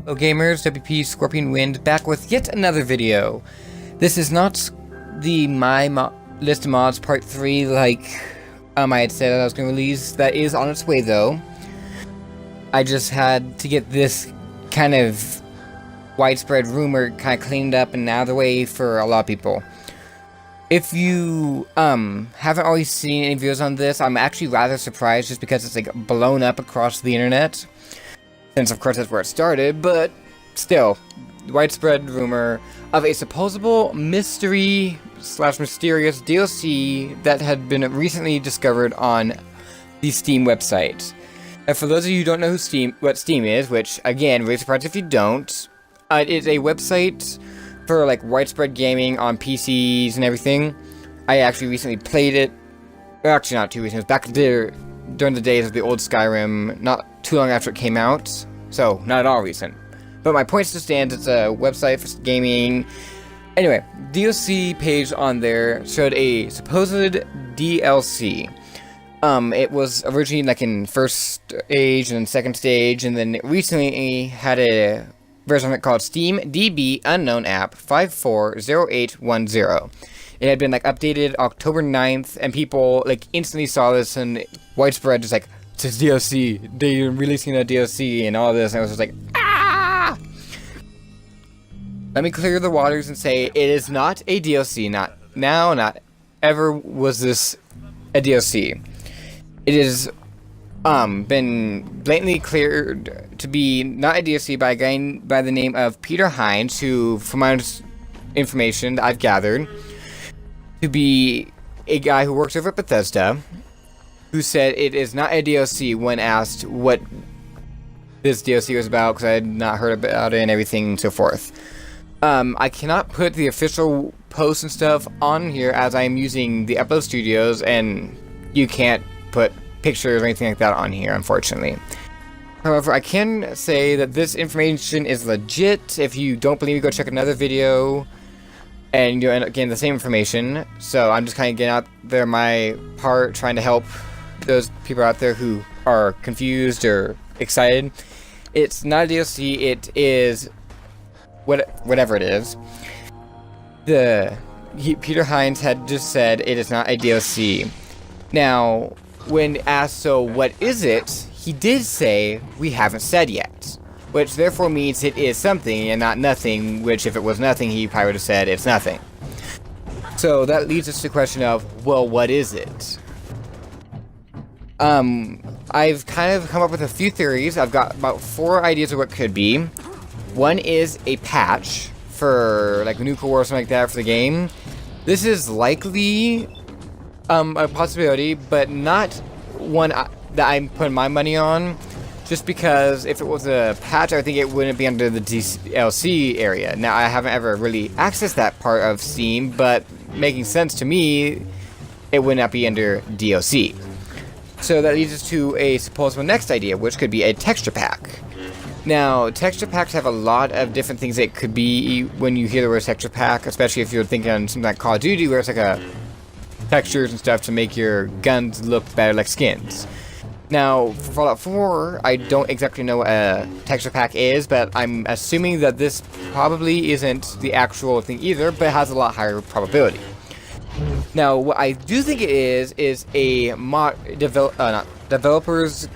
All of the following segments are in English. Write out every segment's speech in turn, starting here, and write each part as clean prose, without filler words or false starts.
Hello gamers, WP Scorpion Wind back with yet another video. This is not the list of mods part 3 like I had said I was going to release. That is on its way though. I just had to get this kind of widespread rumor kind of cleaned up and out of the way for a lot of people. If you haven't already seen any videos on this, I'm actually rather surprised just because it's like blown up across the internet. Since of course that's where it started, but still, widespread rumor of a supposable mystery / mysterious DLC that had been recently discovered on the Steam website. And for those of you who don't know what Steam is, which again, really surprised if you don't, it is a website for like widespread gaming on PCs and everything. I actually recently played it. Well, actually not too recently. It was back there during the days of the old Skyrim, not too long after it came out, so not at all recent. But my point still stands, it's a website for gaming. Anyway, DLC page on there showed a supposed DLC. It was originally like in first stage and then second stage, and then recently had a version of it called Steam DB Unknown App 540810. It had been like updated October 9th, and people like instantly saw this and widespread just like, it's DLC, they're releasing a DLC and all this, and I was just like, ah! Let me clear the waters and say it is not a DLC, not now, not ever was this a DLC. It is been blatantly cleared to be not a DLC by a guy by the name of Peter Hines, who, from my information that I've gathered, to be a guy who works over at Bethesda, who said it is not a DLC when asked what this DLC was about, because I had not heard about it and everything and so forth. I cannot put the official posts and stuff on here as I am using the Upload Studios, and you can't put pictures or anything like that on here, unfortunately. However, I can say that this information is legit. If you don't believe me, go check another video and you'll end up getting the same information. So I'm just kind of getting out there my part, trying to help those people out there who are confused or excited. It's not a DLC, it is whatever it is. Peter Hines had just said it is not a DLC. Now, when asked, so what is it, he did say, we haven't said yet. Which therefore means it is something and not nothing, which if it was nothing, he probably would have said it's nothing. So that leads us to the question of, well, what is it? I've kind of come up with a few theories. I've got about 4 ideas of what it could be. One is a patch for like Nuka War or something like that for the game. This is likely a possibility, but not one that I'm putting my money on, just because if it was a patch, I think it wouldn't be under the DLC area. Now, I haven't ever really accessed that part of Steam, but making sense to me, it would not be under DLC. So that leads us to a supposable next idea, which could be a texture pack. Now, texture packs have a lot of different things it could be when you hear the word texture pack, especially if you're thinking on something like Call of Duty, where it's like a textures and stuff to make your guns look better like skins. Now, for Fallout 4, I don't exactly know what a texture pack is, but I'm assuming that this probably isn't the actual thing either, but it has a lot higher probability. Now, what I do think it is a developers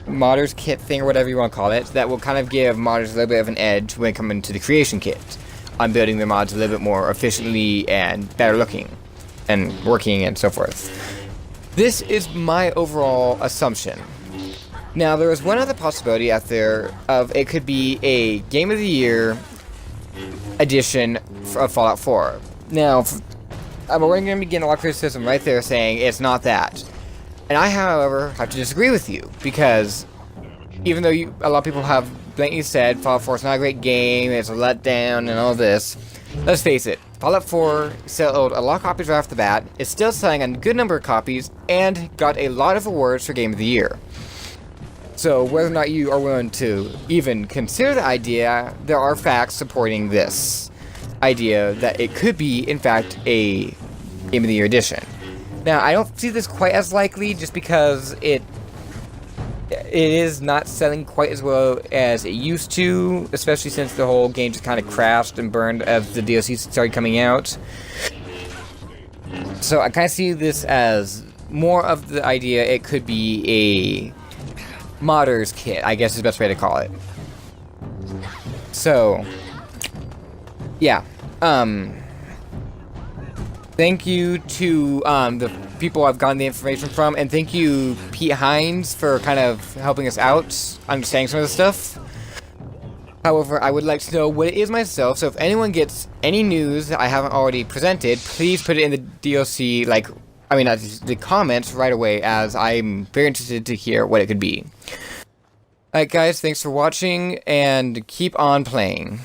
modders kit thing or whatever you want to call it, that will kind of give modders a little bit of an edge when coming to the creation kit on building their mods a little bit more efficiently and better looking and working and so forth. This is my overall assumption. Now, there is one other possibility out there of it could be a Game of the Year edition of Fallout 4. Now, I'm already going to be getting a lot of criticism right there saying it's not that. And I, however, have to disagree with you, because even though a lot of people have blatantly said Fallout 4 is not a great game, it's a letdown and all this, let's face it, Fallout 4 sold a lot of copies right off the bat, is still selling a good number of copies, and got a lot of awards for Game of the Year. So whether or not you are willing to even consider the idea, there are facts supporting this idea that it could be, in fact, a Game of the Year edition. Now, I don't see this quite as likely, just because it it is not selling quite as well as it used to, especially since the whole game just kind of crashed and burned as the DLC started coming out. So I kind of see this as more of the idea it could be a modder's kit, I guess is the best way to call it. So, yeah. Thank you to the people I've gotten the information from, and thank you, Pete Hines, for kind of helping us out, understanding some of this stuff. However, I would like to know what it is myself, so if anyone gets any news that I haven't already presented, please put it in the DLC, the comments right away, as I'm very interested to hear what it could be. Alright guys, thanks for watching, and keep on playing.